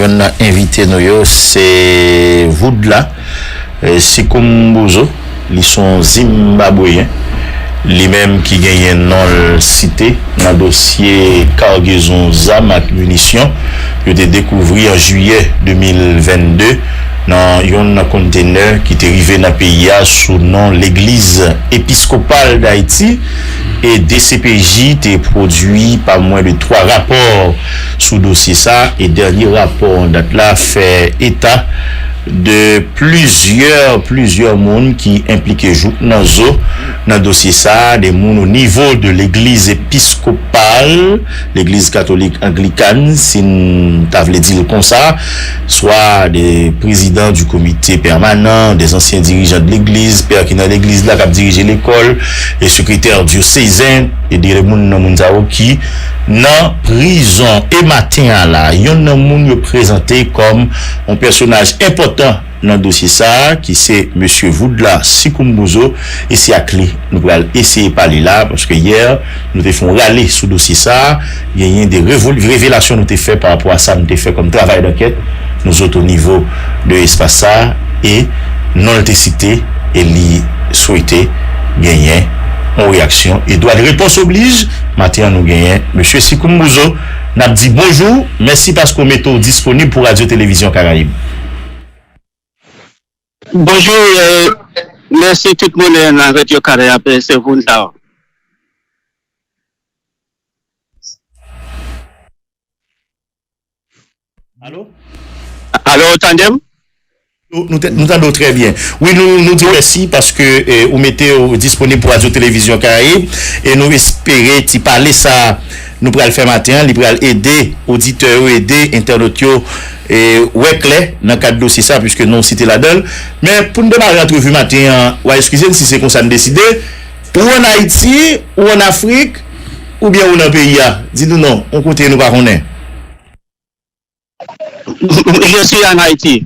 yon invité nous c'est Voudla Sikumbuzo, ils sont zimbabwéens, les mêmes qui gagnent non cité dans le dossier cargaison d'armes et munitions, ils ont découvert en juillet 2022 dans un conteneur qui est arrivé dans le pays sous nom l'église épiscopale d'Haïti. Et DCPJ a produit pas moins de 3 rapports sous dossier ça. Et dernier rapport date là fait état de plusieurs monde qui impliqués dans le dossier ça, des monde au niveau de l'église épiscopale, l'église catholique anglicane, si t'as voulu dire comme ça, soit des présidents du comité permanent, des anciens dirigeants de l'église, père qui dans l'église là qui a dirigé l'école, et secrétaire diocésain, et des gens qui dans prison et matin là, yon nan moun yo présenté comme un personnage important dans le dossier ça, qui c'est monsieur Voudla Sikumbuzo, et c'est à clé. Nous allons essayer de parler là, parce que hier, nous te font râler sous dossier ça, il y a des révélations nous te fait par rapport à ça, nous te fait comme travail d'enquête, nous autres au niveau de l'espace ça, et non te cité, et li souhaité gagner en réaction. Et droit de réponse oblige, maintenant nous gagnons monsieur Sikumbuzo, n'a dit bonjour, merci parce qu'on met disponible pour Radio-Télévision Caraïbe. Bonjour, merci tout le monde dans Radio Caraïbe, c'est vous là. Allô? Allô, tandem? Nous entendons très bien. Oui, nous disons merci parce que vous mettez disponible pour Radio-Télévision Caraïbe et nous espérons t'y parler ça. Nous pourrons le faire matin, nous pourrons aider auditeurs, aider internautes et ouais clair dans le cadre de dossier ça puisque nous cité la donne. Mais pour nous démarrer l'entrevue matin, excusez-moi si c'est comme ça nous décider, ou en Haïti, ou en Afrique, ou bien ou dans le pays. Dis-nous non, on côté nous pas connaître. Je suis en Haïti.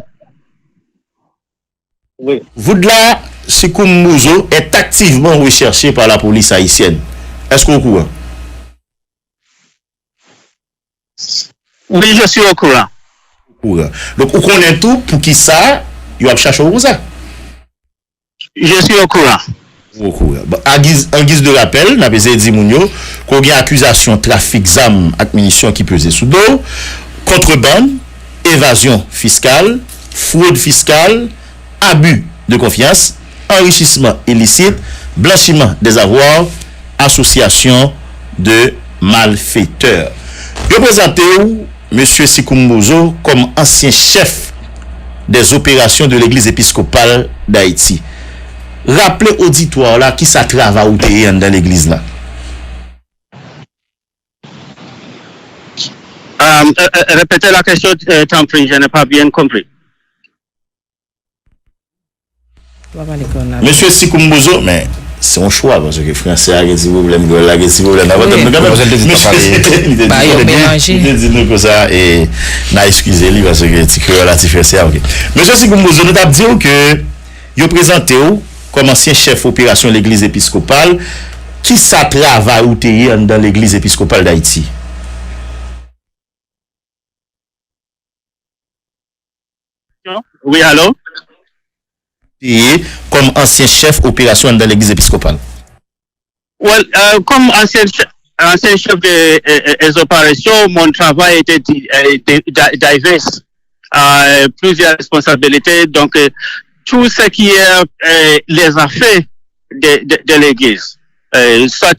Oui. Voudla Sikumbuzo est activement recherché par la police haïtienne. Est-ce qu'on courant? Oui, je suis au courant. Donc, on connaît tout pour qui ça, il va chercher où ça? Je suis au courant. En guise de rappel, n'a pas dit Mounio, qu'on y a accusation trafic d'armes et munitions qui pesait sous dos, contrebande, évasion fiscale, fraude fiscale, abus de confiance, enrichissement illicite, blanchiment des avoirs, association de malfaiteurs. Je présente M. Sikumbuzo comme ancien chef des opérations de l'église épiscopale d'Haïti. Rappelez auditoire là qui ça travaille dans l'église là. Répétez la question, tant pis, je n'ai pas bien compris. Monsieur Sikumbuzo, mais c'est un choix parce que français a des problèmes, là des problèmes. Dis-nous que ça et n'a excusez lui parce que tu crées là tu fais ça. Monsieur Sikumbuzo, nous avons dit que vous présenté comme ancien chef opération de l'église épiscopale qui ça travaille ou dans l'église épiscopale d'Haïti. Oui, allô? Et comme ancien chef opération dans l'église épiscopale. Well, comme ancien chef des opérations, mon travail était divers, plusieurs responsabilités. Donc, tout ce qui est les affaires de l'église, soit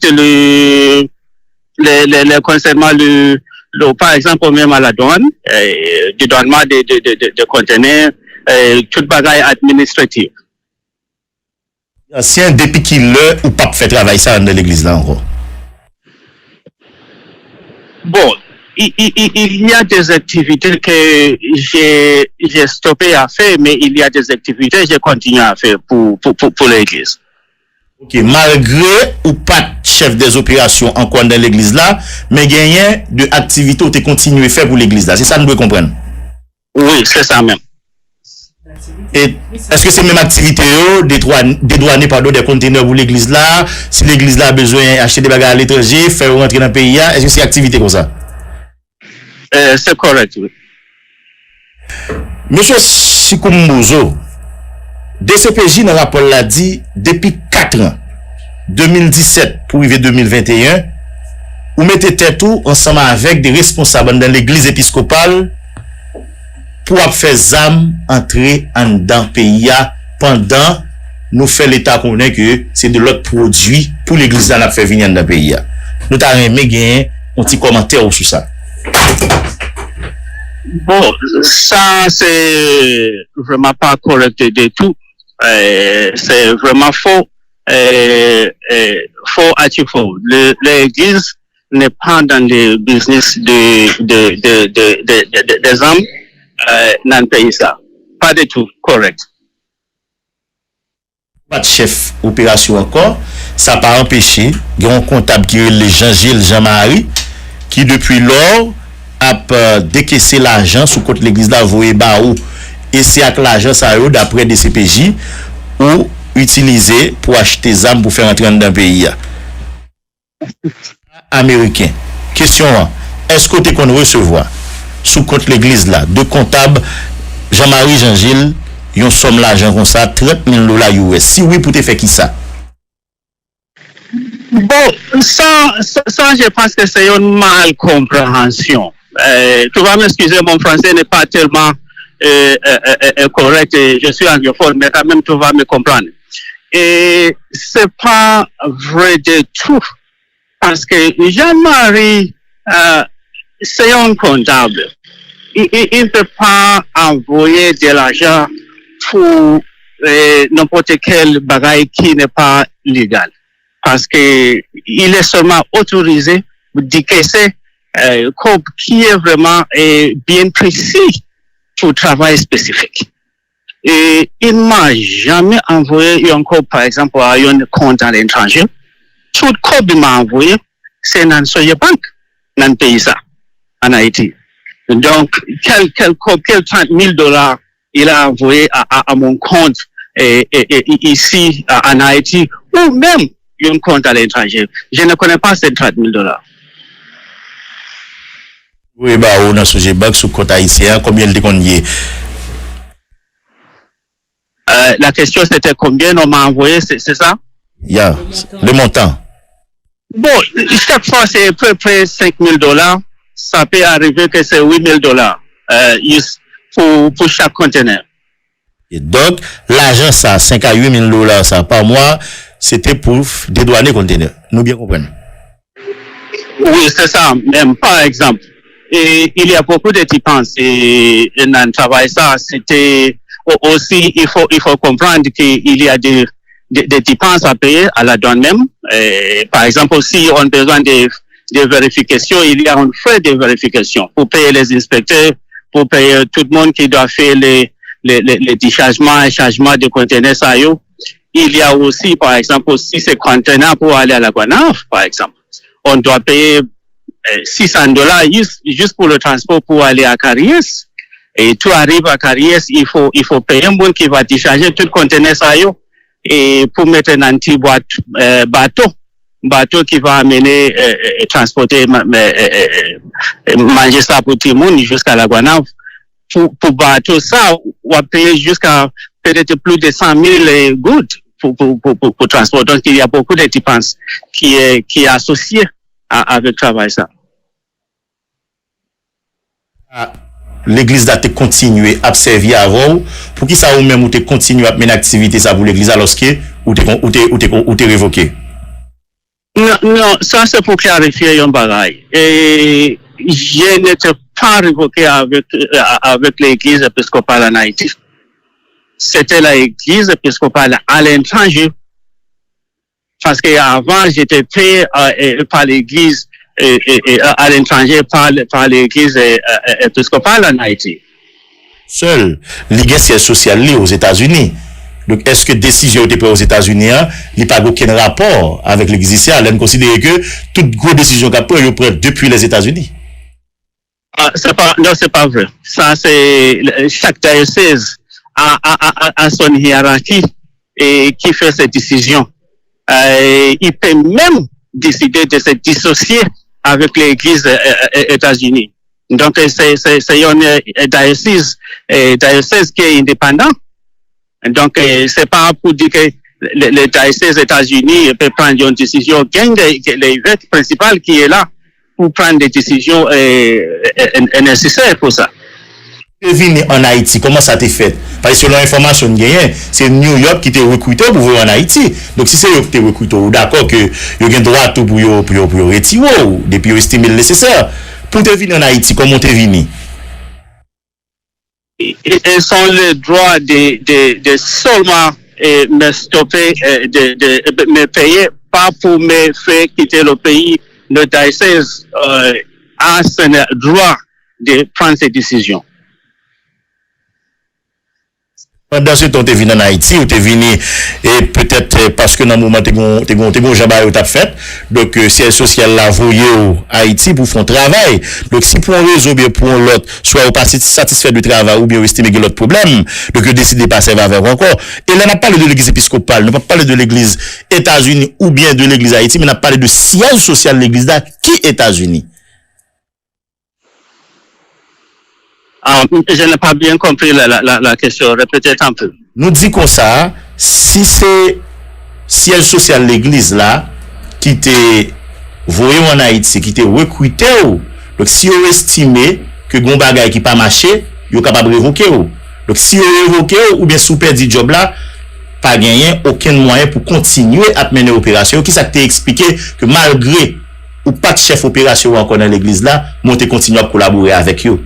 concernant par exemple, même à la douane, du douanement de conteneurs, toute bagaille administrative. Ancien depuis qu'il ou pas fait travail ça dans l'église là encore. Bon, il y a des activités que j'ai stoppé à faire, mais il y a des activités que je continue à faire pour l'église. Ok, malgré ou pas chef des opérations encore dans l'église là, mais gagné de activités où tu continues à faire pour l'église là. C'est ça nous devons comprendre. Oui, c'est ça même. Et est-ce que c'est même activité dédouaner pardon des conteneurs pour l'église là, si l'église là a besoin d'acheter des bagages à l'étranger, faire rentrer dans le pays, est-ce que c'est activité comme ça? C'est correct, oui. Monsieur Sikumbuzo, DCPJ dans le rapport l'a dit, depuis 4 ans, 2017 pour arriver 2021, vous mettez tête tout ensemble avec des responsables dans l'église épiscopale pour faire ZAM entrer en dans le pays pendant nous fait l'État connaît que c'est de l'autre produit pour l'église dans la fait venir dans le pays. Nous t'avons aimé gagner un petit commentaire sur ça. Bon, ça c'est vraiment pas correct du tout. C'est vraiment faux. Faux à faux. L'église n'est pas dans le business des hommes dans le pays ça. Pas du tout correct. Pas de chef opération encore, ça n'a pas empêché. Il y a un comptable qui est le Jean-Gilles Jean-Marie qui depuis lors a décaissé l'argent sous compte l'église d'Avoye Baou et c'est avec l'argent ça d'après des CPJ ou utilisé pour acheter des armes pour faire entrer dans le pays américain. Question 1. Est-ce que tu qu'on recevoir sous compte l'église là de comptable Jean-Marie Jean-Gilles yon somme l'argent comme ça $30,000 US? Si oui, pour te faire qui ça? Bon, ça je pense que c'est une mal compréhension. Tu vas m'excuser, mon français n'est pas tellement correct, je suis anglophone, mais quand même tu vas me comprendre. Et c'est pas vrai du tout, parce que Jean-Marie, c'est un comptable. Il ne peut pas envoyer de l'argent pour n'importe quel bagage qui n'est pas légal. Parce que il est seulement autorisé pour décaisser qui est vraiment bien précis pour travail spécifique. Et il m'a jamais envoyé un code, par exemple, à un compte à l'étranger. Tout code qu'il m'a envoyé, c'est dans Soye Bank, dans le pays ça, en Haïti. Donc, quel $30,000 il a envoyé à mon compte ici en Haïti, ou même un compte à l'étranger. Je ne connais pas ces $30,000. Oui, bah, on a Soye Bank sous compte haïtien, combien il déconne? La question c'était combien on m'a envoyé, c'est ça? Yeah, le montant. Bon, chaque fois c'est à peu près $5,000. Ça peut arriver que c'est $8,000 pour chaque conteneur. Et donc, l'argent ça, $5 à $8,000 ça par mois, c'était pour dédouaner conteneur. Nous bien comprenons. Oui, c'est ça. Même par exemple, et il y a beaucoup de dépenses et dans le travail ça, c'était aussi il faut comprendre qu'il y a des dépenses à payer à la douane même. Par exemple, si on a besoin de vérifications, il y a un frais de vérification pour payer les inspecteurs, pour payer tout le monde qui doit faire les déchargements et chargements de conteneurs ça y est. Il y a aussi, par exemple, si c'est conteneur pour aller à la Guanaf, par exemple, on doit payer $600 juste pour le transport pour aller à Carriès. Et tu arrives à Carriès, il faut payer un monde qui va décharger tout le conteneur ça y est, et pour mettre un petit bateau qui va amener transporter manger ça pour tout le monde jusqu'à la Guanaf. Pour bateau ça, on va payer jusqu'à peut-être plus de 100,000 gouttes pour transport. Donc il y a beaucoup de dépenses qui est associé avec le travail ça. L'église a continué à servir avant pour qui ça ou même ou te continuer à mener activité ça pour l'église alors que ou te révoqué. Non, ça c'est pour clarifier un bagage. Et je n'étais pas révoqué avec l'église épiscopale en Haïti. C'était l'église épiscopale à l'étranger. Parce qu'avant, j'étais payé par l'église à l'étranger, par l'église épiscopale en Haïti. Seul, l'Église sociale aux États-Unis. Donc, est-ce que décision été prise aux États-Unis, il n'y a pas aucun rapport avec l'église ici? Elle considère que toute grosse décision qu'a prise, elle prend depuis les États-Unis. Non, c'est pas vrai. Ça, c'est chaque diocèse a son hiérarchie et qui fait cette décision. Il peut même décider de se dissocier avec l'église États-Unis. Donc, c'est une diocèse qui est indépendant. Donc, c'est pas pour dire que le diocèse des États-Unis peut prendre une décision. Il y a l'évêque principal qui est là pour prendre des décisions nécessaires pour ça. Venir en Haïti, comment ça t'est fait? Parce que selon l'information gagnée, c'est New York qui t'a recruté pour venir en Haïti. Donc si c'est eux qui t'a recruté, d'accord que vous avez droit tout pour retirer depuis vous estimez le nécessaire. Pour te venir en Haïti, comment t'es venu? Ils ont le droit de seulement me stopper, de me payer, pas pour me faire quitter le pays. Le diocèse a ce droit de prendre ces décisions. Pendant ce temps, tu es venu en Haïti ou tu es venu et peut-être parce que dans le moment tu es jamais au fait, donc siège social là voyé au Haïti pour faire un travail. Donc si pour un réseau bien pour l'autre, soit vous pas satisfait du travail ou bien vous estimez que l'autre problème, donc vous décidez de passer vers encore. Et là on n'a pas parlé de l'église épiscopale, on n'a pas parlé de l'église États-Unis ou bien de l'église Haïti, mais on a parlé de siège social de l'église là qui est États-Unis. Je n'ai pas bien compris la question. Répétez un peu. Nous disons comme ça, si c'est siège social de l'église là, qui t'est voyé en Haïti, qui t'est recruté, donc si vous estimez que gon bagay qui pas marché, vous êtes capable de révoquer. Donc si vous révoquez ou bien sous perdu job là, pas gagné aucun moyen pour continuer à mener l'opération. Qui ça t'a expliqué que malgré ou pas de chef opération encore dans l'église là, monter continuer à collaborer avec eux.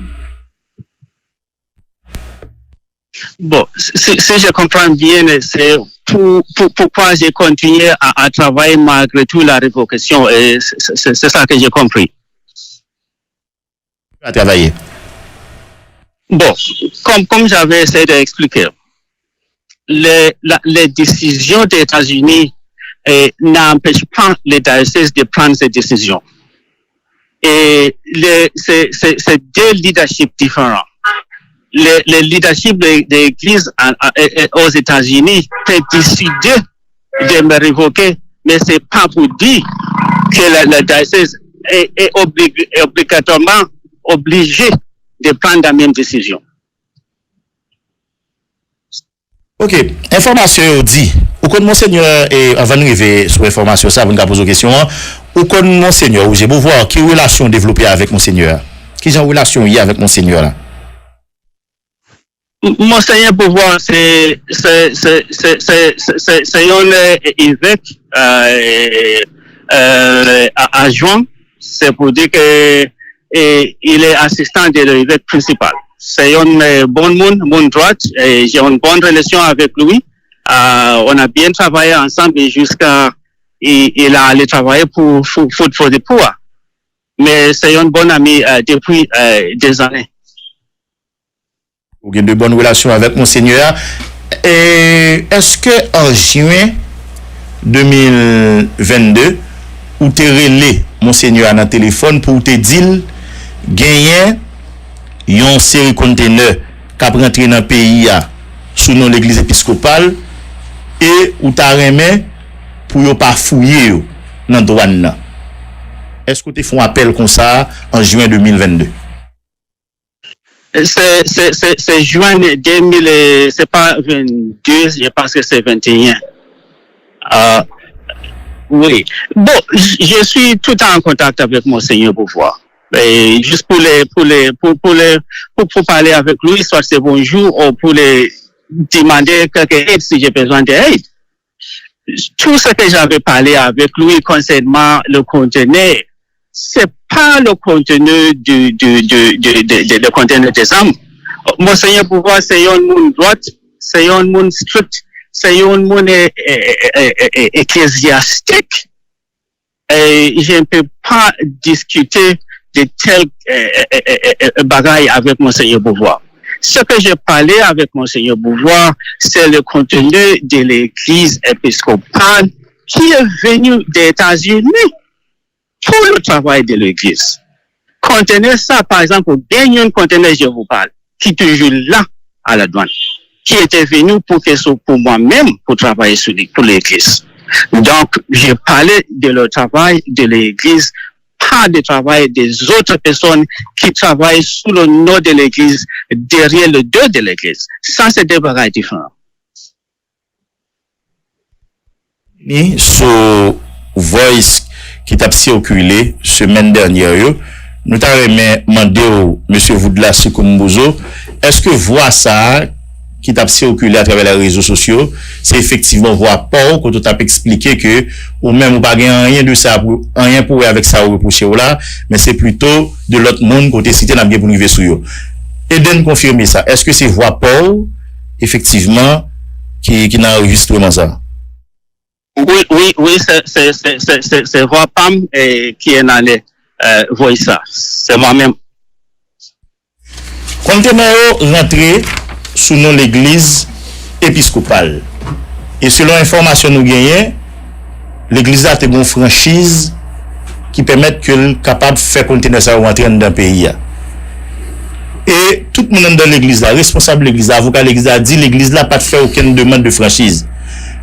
Bon, si je comprends bien, c'est pourquoi j'ai continué à travailler malgré tout la révocation. Et c'est ça que j'ai compris. À travailler. Bon, comme j'avais essayé d'expliquer, les décisions des États-Unis n'empêchent pas les diocèses de prendre ces décisions. Et c'est deux leaderships différents. Le leadership de l'Église aux États-Unis peut décider de me révoquer, mais c'est pas pour dire que le diocèse est obligatoirement obligé de prendre la même décision. Ok, information dit, ou quand monseigneur, et avant de arriver sur l'information, ça, vous nous poser une question, ou quand monseigneur, ou j'ai beau voir, quelle relation développer avec monseigneur? Quelle relation il y a avec monseigneur là? Monseigneur Pouvoir, c'est un évêque adjoint. C'est pour dire que il est assistant de l'évêque principal. C'est un bon monde droite. J'ai une bonne relation avec lui. On a bien travaillé ensemble jusqu'à il a allé travailler pour Food for the Poor. Mais c'est un bon ami depuis des années. Vous avez de bonnes relations avec monseigneur. Et est-ce que en juin 2022, ou te relé monseigneur dans le téléphone pour te dire gagner une série de conteneurs qui rentré dans le pays sous nom l'église épiscopale et ou ta remet pour ne pas fouiller dans la douane? Est-ce que tu fais un appel comme ça en juin 2022? C'est juin 2000, c'est pas 22, je pense que c'est 21. Oui. Bon, je suis tout le temps en contact avec Monseigneur Pouvoir. Et juste pour parler avec lui, soit c'est bonjour, ou pour les demander quelque aide si j'ai besoin d'aide. Tout ce que j'avais parlé avec lui concernant le conteneur, c'est pas le contenu le contenu des âmes. Monseigneur Pouvoir, c'est un monde droit, c'est un monde strict, c'est un monde ecclésiastique. Et je ne peux pas discuter de tels bagailles avec Monseigneur Pouvoir. Ce que j'ai parlé avec Monseigneur Pouvoir, c'est le contenu de l'église épiscopale qui est venu des États-Unis pour le travail de l'église. Conteneur ça, par exemple, dernier un conteneur, je vous parle, qui est toujours là à la douane, qui était venu pour moi-même pour travailler pour l'église. Donc, j'ai parlé de le travail de l'église pas de travail des autres personnes qui travaillent sous le nom de l'Église, derrière le dos de l'Église. Ça, c'est des bagages différents. Ni sur voice qui t'a circulé semaine dernière, nous t'avons demandé au monsieur Voudla Sikumbuzo, est-ce que voix ça qui t'a circulé à travers les réseaux sociaux, c'est effectivement voix pas que tu as expliqué que ou même ou pas rien de ça rien pour avec ça ou reprocher là, mais c'est plutôt de l'autre monde côté cité n'a bien pour arriver sur eux. Et de nous confirmer ça, est-ce que c'est voix pas effectivement qui n'a enregistrement ça? Oui, c'est voix Pam qui est allé voir ça. C'est moi-même. Quand tu es rentré sous nom l'église épiscopale, et selon l'information nous gagnons, l'église a une franchise qui permet que capable de faire contenir ça rentrer dans le pays. Et tout le monde dans l'église là, responsable de l'église, avocat de l'église a dit l'église là pas de faire aucune demande de franchise.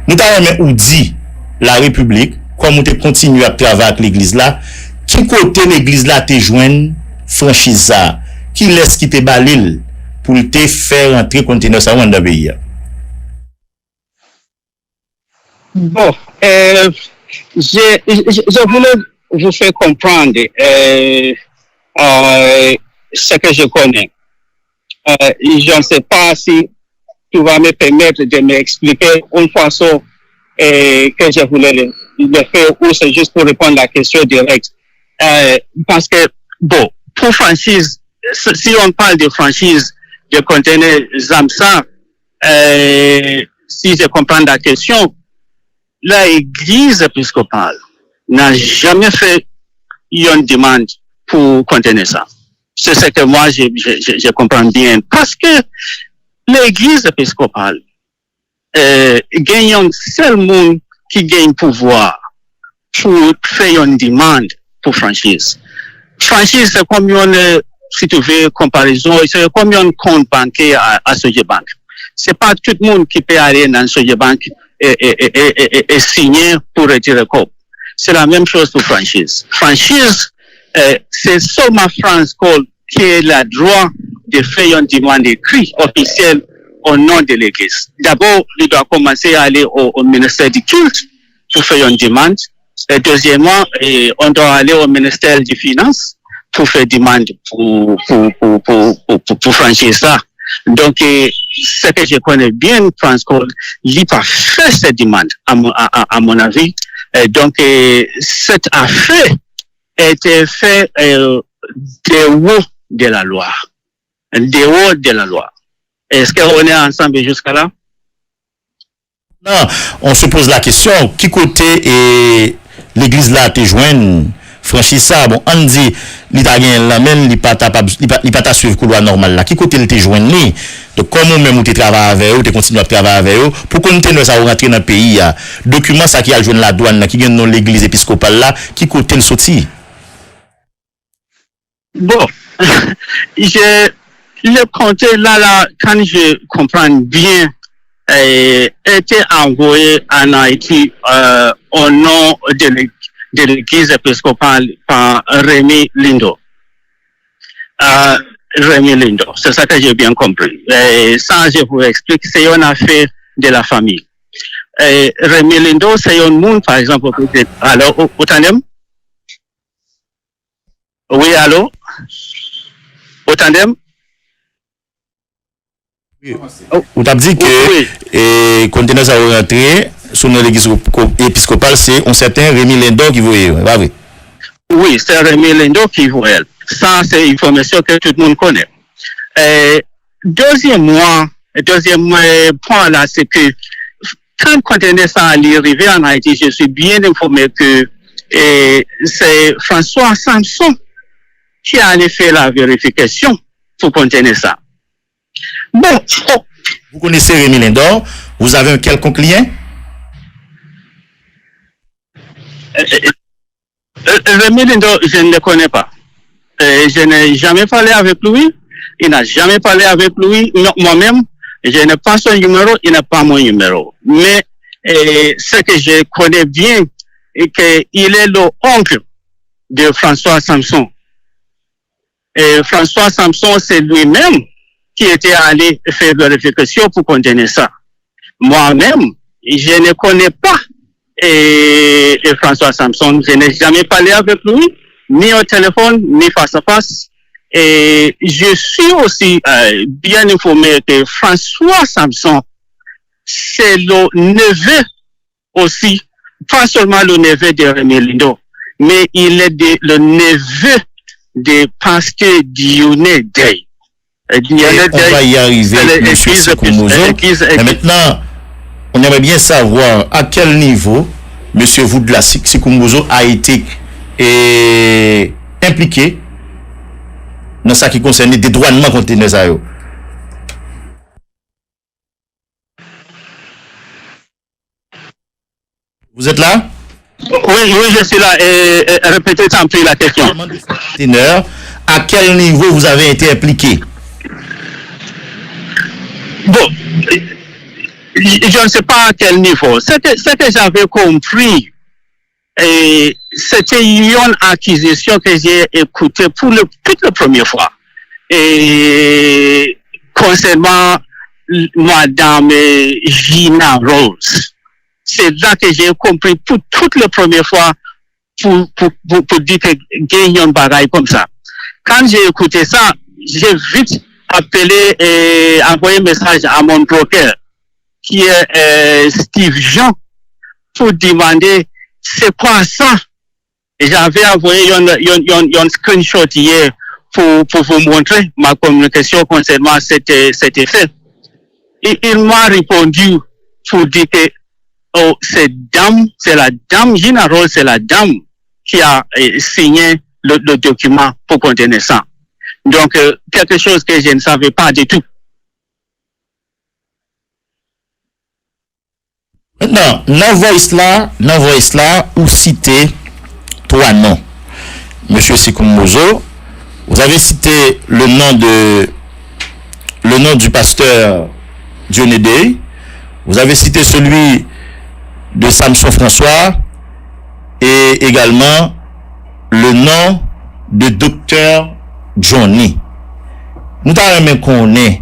Nous t'avons dit la République, comme on continue à travailler avec l'église là, qui côté l'église là te joindre franchise ça, qui laisse quitter Balil pour te faire entrer conteneur ça dans le pays. Bon, je voulais vous faire comprendre ce que je connais. Je ne sais pas si tu vas me permettre de m'expliquer une façon que je voulais le faire ou c'est juste pour répondre à la question directe. Parce que, bon, pour franchise, si on parle de franchise de conteneur Zamsa, si je comprends la question, l'Église épiscopale n'a jamais fait une demande pour contenir ça. C'est ce que moi, je comprends bien. Parce que l'Église épiscopale gagne un seul monde qui gagne pouvoir pour faire une demande pour franchise. Franchise, c'est comme une, si tu veux, comparaison, c'est comme un compte bancaire à Sogebank. C'est pas tout le monde qui peut aller dans Sogebank et signer pour retirer cop. C'est la même chose pour franchise. Franchise, c'est seulement France qui a le droit de faire une demande écrite officielle au nom de l'Église. D'abord, il doit commencer à aller au ministère du culte pour faire une demande. Et deuxièmement, on doit aller au ministère des Finances pour faire demande pour franchir ça. Donc, ce que je connais bien, France Cole, il n'a pas fait cette demande, à mon avis. Donc, cette affaire a été faite dehors de la loi. Dehors de la loi. Est-ce qu'on est ensemble jusqu'à là? Non, on se pose la question, qui côté et l'église là te joigne franchise ça, bon, on dit l'italien là même il pas ta suivre couloir normal là, qui côté il te joigne ni, donc comment même ou te travailler avec eux, te continuer à travailler avec eux pour continuer ça rentrer dans le pays là, document ça qui a joindre la douane là, qui gagne dans l'église épiscopale là, qui côté le sorti? Bon, le compte là, quand je comprends bien, était envoyé en Haïti au nom de l'église épiscopale par Rémi Lindo. Rémi Lindo, c'est ça que j'ai bien compris. Ça, je vous explique, c'est une affaire de la famille. Rémi Lindo, c'est un monde, par exemple, alors, au tandem? Oui, allô? Au tandem? Vous t'avez dit que conteneur ça va rentrer sur l'église épiscopale, c'est un certain Rémi Lindo qui voyait, pas vrai? Oui, c'est Rémi Lindo qui voyait. Ça, c'est une information que tout le monde connaît. Deuxième point là, c'est que quand le conteneur ça allait arriver en Haïti, je suis bien informé que c'est François Samson qui allait faire la vérification pour contenir ça. Bon. Vous connaissez Rémi Lindo? Vous avez un quelconque lien? Rémi Lindo, je ne le connais pas. Je n'ai jamais parlé avec lui. Il n'a jamais parlé avec lui. Moi-même, je n'ai pas son numéro, il n'a pas mon numéro. Mais ce que je connais bien, est qu'il est l'oncle de François Samson. Et François Samson, c'est lui-même qui était allé faire vérification pour contenir ça. Moi-même, je ne connais pas François Samson. Je n'ai jamais parlé avec lui, ni au téléphone, ni face à face. Et je suis aussi bien informé que François Samson, c'est le neveu aussi, pas seulement le neveu de Rémi Lindo, mais il est le neveu de pasteur Dionne Day. On va y arriver, M. Sekou-Mbozo. Mais maintenant, on aimerait bien savoir à quel niveau M. Voudla Sekou-Mbozo a été impliqué dans ce qui concerne les dédouanements contre les aéros. Vous êtes là? Oui, je suis là. Répétez sans plus la question. À quel niveau vous avez été impliqué? Bon, je ne sais pas à quel niveau. Ce que j'avais compris, c'était une acquisition que j'ai écoutée pour toute la première fois. Et concernant Madame Gina Rose. C'est là que j'ai compris pour toute la première fois pour dire que il y a un bagaille comme ça. Quand j'ai écouté ça, j'ai vite appelé et envoyé un message à mon broker, qui est Steve Jean, pour demander c'est quoi ça. Et j'avais envoyé un screenshot hier pour vous montrer ma communication concernant cet effet. Et il m'a répondu pour dire que c'est la dame Gina Rose, c'est la dame qui a signé le document pour contenir ça. Donc, quelque chose que je ne savais pas du tout. Maintenant, dans voice là, ou citer trois noms. Monsieur Sekou-Mbozo, vous avez cité le nom du pasteur Dionne Day. Vous avez cité celui de Samson François et également le nom de docteur Johnny. Nous t'avons même qu'on est,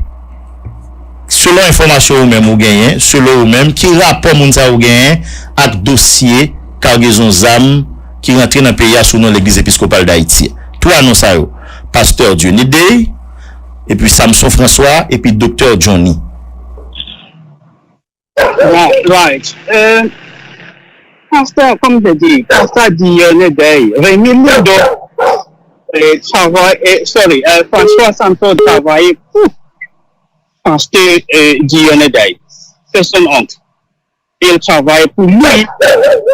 selon information ou même ou gagné, selon ou même, qui rapport moun sa ou gagné avec dossier cargaison zam qui rentre dans le pays sous nom l'église épiscopale d'Haïti. Trois noms ça yo. Pasteur Dionne Day, et puis Samson François, et puis docteur Johnny. Right. Pasteur, comme je dis, pasteur Dionne Day, Rémi Lindo François Samson travaille pour pasteur Dionne Day. C'est son honte. Il travaille pour lui.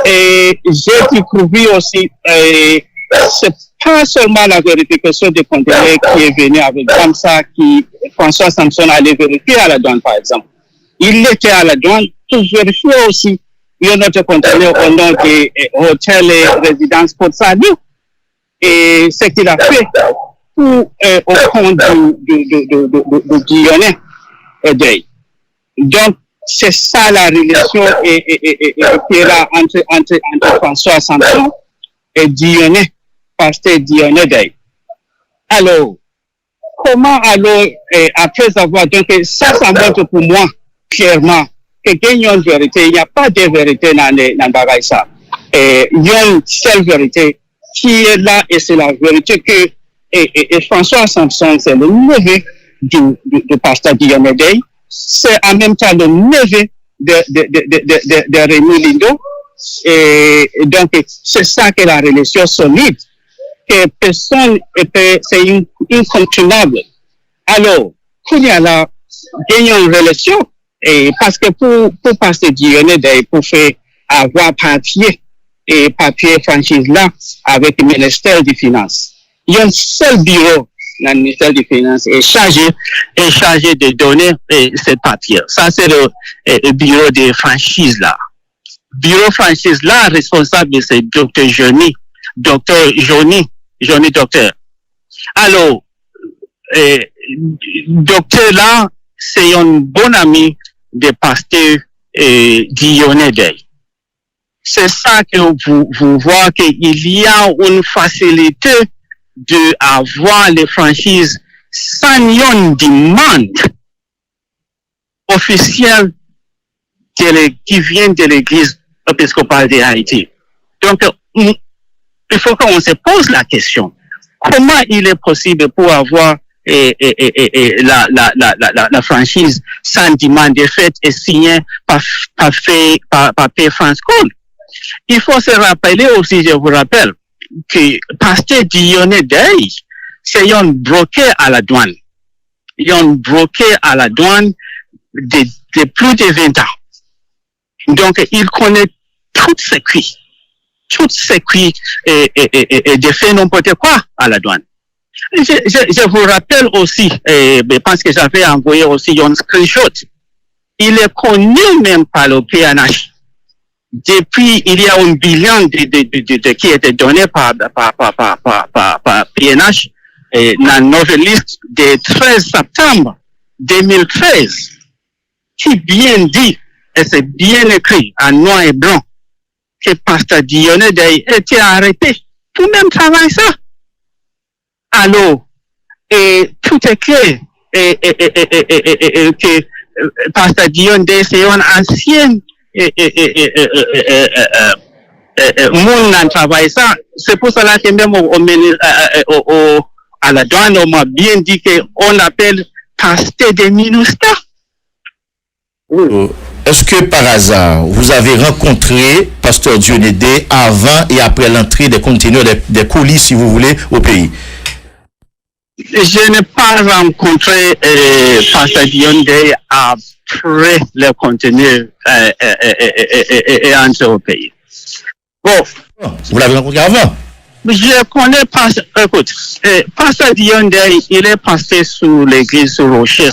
Et j'ai découvert aussi, c'est pas seulement la vérification des conteneurs qui est venu avec comme ça, qui François Samson allait vérifier à la douane, par exemple. Il était à la douane pour vérifier aussi notre conteneur au nom de hôtel et résidence pour Sadi. Et ce qu'il a fait pour au compte de Dionne Day. Donc, c'est ça la relation qui est là entre François Samson et Dionne, pasteur Dionne Day. Alors, comment alors, après avoir, donc ça montre pour moi, clairement, qu'il y a une vérité, il n'y a pas de vérité dans le bagage ça. Il y a une seule vérité qui est là, et c'est la vérité que François Samson, c'est le neveu du pasteur Dionne Day, c'est en même temps le neveu de Rémi Lindo, et donc c'est ça que la relation solide, que personne, c'est incontournable. Alors, quand il y a là, il y a une relation, et parce que pour passer Dionne Day, pour faire avoir papier franchise là, avec le ministère des Finances. Il y a un seul bureau dans le ministère des Finances est chargé de donner ces papiers. Ça, c'est le bureau de franchise là. Bureau franchise là, responsable, c'est Dr. Johnny Docteur. Alors, docteur là, c'est un bon ami de pasteur Dionne Day. c'est ça que vous voyez qu'il y a une facilité d'avoir les franchises sans une demande officielle qui vient de l'Église épiscopale de Haïti. Donc, il faut qu'on se pose la question. Comment il est possible pour avoir la franchise sans demande de fait et signée par P. France Cole? Il faut se rappeler aussi, je vous rappelle, que Pasteur Dionne Day, c'est un bloqué à la douane. Il y a un bloqué à la douane de plus de 20 ans. Donc, il connaît toutes ces cuits et de faire n'importe quoi à la douane. Je vous rappelle aussi, je pense que j'avais envoyé aussi un screenshot. Il est connu même par le PNH. Depuis, il y a 1 billion qui était donné par PNH dans la nouvelle liste de 13 septembre 2013, qui bien dit, et c'est bien écrit en noir et blanc, que Pasteur Dionne Day était arrêté pour même travailler ça. Alors, tout est clair, que Pasteur Dionne Day, c'est un ancien monde dans travail ça. C'est pour cela que même à la douane, on m'a bien dit qu'on appelle Pasteur des MINUSTA. Est-ce que par hasard, vous avez rencontré Pasteur Dionne Day avant et après l'entrée des conteneurs, des colis, si vous voulez, au pays? Je n'ai pas rencontré Pasteur Dionne Day après le conteneur et entré au pays. Bon. Vous l'avez rencontré avant? Je connais pas, écoute, Pasteur Dionne Day, il est passé sous l'église sur Rocher.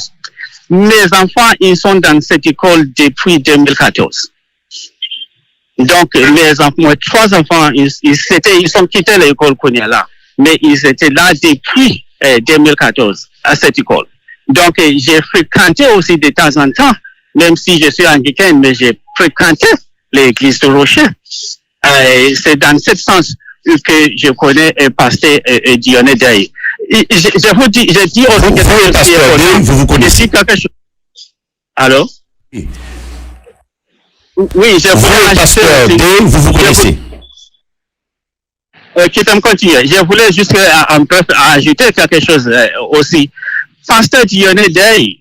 Mes enfants, ils sont dans cette école depuis 2014. Donc, mes enfants, 3 enfants, ils ont quitté l'école qu'on est là. Mais ils étaient là depuis 2014 à cette école. Donc, j'ai fréquenté aussi de temps en temps, même si je suis anglicain, mais j'ai fréquenté l'église de Rocher. C'est dans ce sens que je connais Pasteur Dionne Day. Je vous dis, je dis aussi que vous connaissez quelque chose. Allô? Oui. Oui, je voulais Pasteur Day, vous connaissez. Qui peut me continuer. Je voulais juste ajouter quelque chose aussi. Pasteur Dionne Day,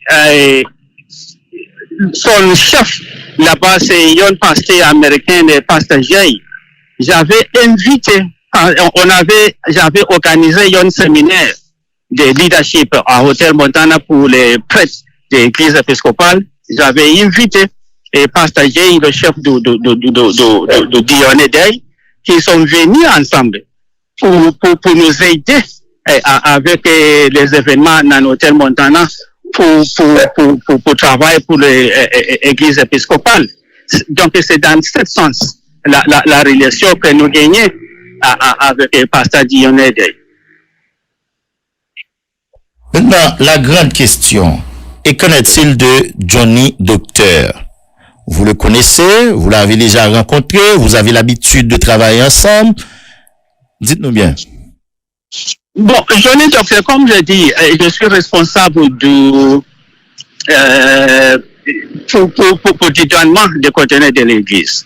son chef là-bas, c'est un pasteur américain, Pasteur Jay. J'avais organisé un séminaire de leadership à Hôtel Montana pour les prêtres de l'église épiscopale. J'avais invité Pasteur Jay, le chef de Dionne Day, qui sont venus ensemble pour nous aider avec les événements dans l'Hôtel Montana pour travailler pour l'église épiscopale. Donc, c'est dans ce sens la relation que nous gagnons avec Pasteur Dionne Day. Maintenant, la grande question, et qu'en est-il de Johnny Docteur? Vous le connaissez, vous l'avez déjà rencontré, vous avez l'habitude de travailler ensemble. Dites-nous bien. Bon, Johnny Docteur, comme je dis, je suis responsable pour dédouanement des conteneurs de l'église.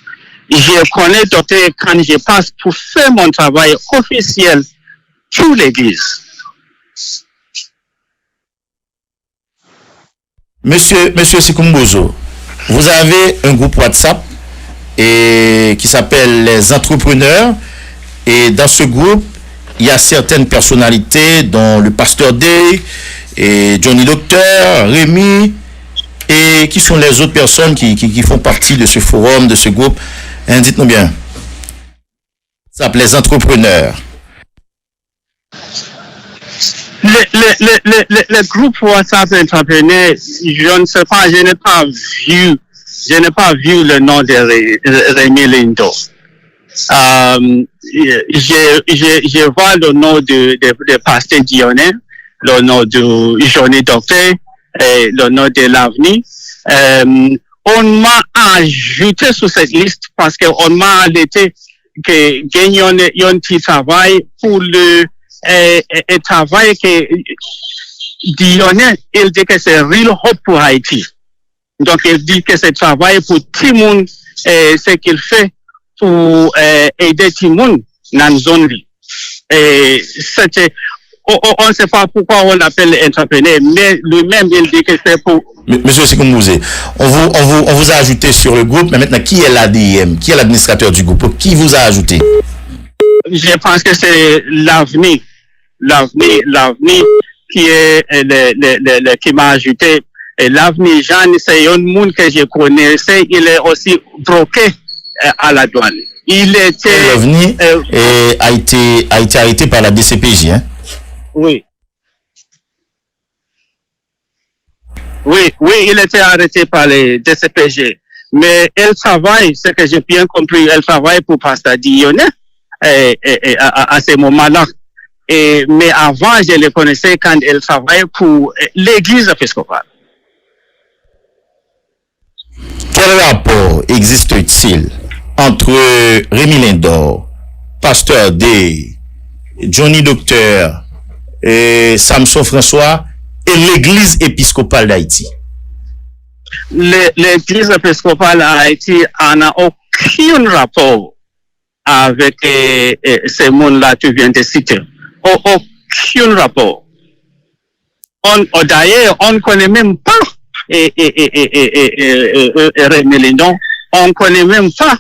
Je connais Docteur quand je passe pour faire mon travail officiel pour l'église. Monsieur Sikumbozo, vous avez un groupe WhatsApp qui s'appelle les entrepreneurs, et dans ce groupe, il y a certaines personnalités dont le Pasteur Day et Johnny Docteur, Rémi, et qui sont les autres personnes qui font partie de ce forum, de ce groupe. Dites-nous bien. Ça s'appelle les entrepreneurs. Le groupe WhatsApp entrepreneurs, je ne sais pas, je n'ai pas vu le nom de Rémi Lindo. Je vois le nom de Pasteur Dionne, le nom de Johnny Docteur, et le nom de l'Avenir. on m'a ajouté sur cette liste parce qu'on m'a alerté que gagne un petit travail pour le travail que Dionne, il dit que c'est real hope pour Haïti. Donc, il dit que c'est travail pour tout le monde, ce qu'il fait pour aider tout le monde dans la zone. Et on ne sait pas pourquoi on l'appelle entrepreneur, mais lui-même, il dit que c'est pour... Monsieur Sekoumbouzé, on vous a ajouté sur le groupe, mais maintenant, qui est l'ADM? Qui est l'administrateur du groupe? Qui vous a ajouté? Je pense que c'est l'avenir. L'avenir qui est qui m'a ajouté. Et l'avenir, Jean, c'est un monde que je connaissais, il est aussi broqué à la douane. Il était... L'avenir a été arrêté par la DCPJ, hein? Oui. Oui, il était arrêté par les DCPG. Mais elle travaille, ce que j'ai bien compris, elle travaille pour Pasteur Dionne à ce moment-là. Mais avant, je le connaissais quand elle travaillait pour l'église épiscopale. Quel rapport existe-t-il entre Rémi Lindor, Pasteur D, Johnny Docteur, et Samson François et l'église épiscopale d'Haïti? L'église épiscopale d'Haïti n'a aucun rapport avec ces mondes-là que tu viens de citer. Aucun rapport. D'ailleurs, on ne connaît même pas Rémi Lindor, on ne connaît même pas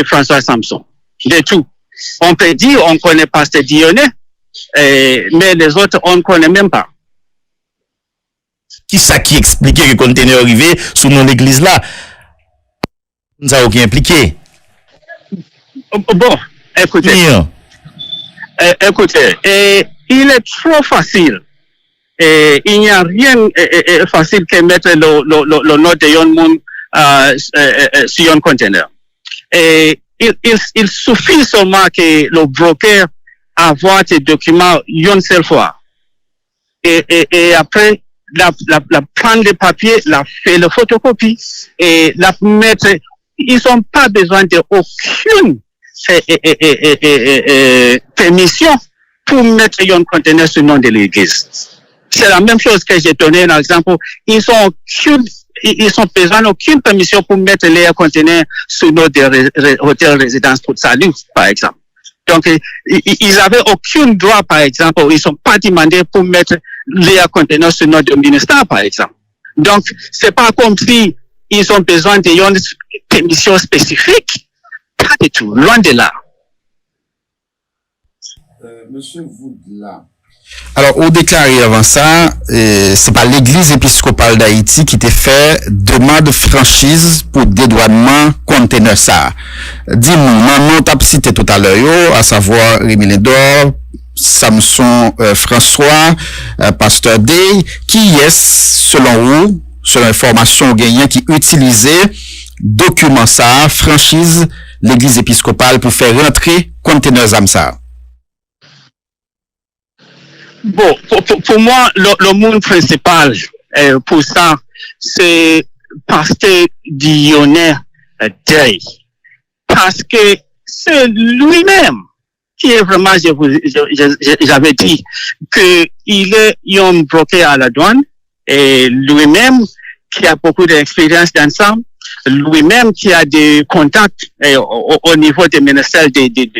François Samson. De tout. On peut dire on connaît Pasteur Dionne, mais les autres, on ne connaît même pas. Qui ça qui expliquait que le conteneur arrivé sous mon église là? Nous avons aucun impliqué. Bon, écoutez. Écoutez, il est trop facile. Il n'y a rien facile que mettre le nom de un monde sur un conteneur. Il suffit seulement que le broker avoir ces documents une seule fois. Et après, la prendre le papier, la faire le photocopie et la mettre. Ils n'ont pas besoin de aucune permission pour mettre un conteneur sur le nom de l'église. C'est la même chose que j'ai donné un exemple. Ils sont besoin d'aucune permission pour mettre les conteneurs sur le nom de hôtel résidence pour salut, par exemple. Donc, ils n'avaient aucun droit, par exemple, ils ne sont pas demandés pour mettre les conteneurs sur notre ministère, par exemple. Donc, c'est pas comme si ils ont besoin d'une permission spécifique. Pas du tout, loin de là. Monsieur Voudla. Alors, au déclaré avant ça, c'est pas l'église épiscopale d'Haïti qui t'a fait demande de franchise pour dédouanement conteneur ça. Dis-moi, maman t'a cité tout à l'heure, à savoir Rémi Lindor, Samson François, Pasteur D, qui est, selon vous, selon l'information gagnant, qui utilisait document ça, franchise l'église épiscopale pour faire rentrer conteneur ça? Bon, pour moi, le monde principal pour ça, c'est Pasteur Dionne Day. Parce que c'est lui-même qui est vraiment, j'avais dit, qu'il est un broker à la douane, et lui-même qui a beaucoup d'expérience dans ça, lui-même qui a des contacts au niveau du ministère des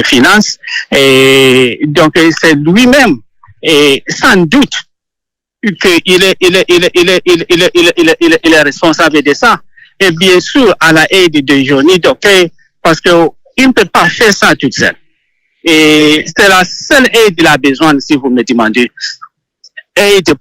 Finances, et donc c'est lui-même. Et sans doute qu'il est responsable de ça. Et bien sûr, à la aide de Johnny Docteur, parce qu'il ne peut pas faire ça tout seul. Et c'est la seule aide qu'il a besoin, si vous me demandez. Aide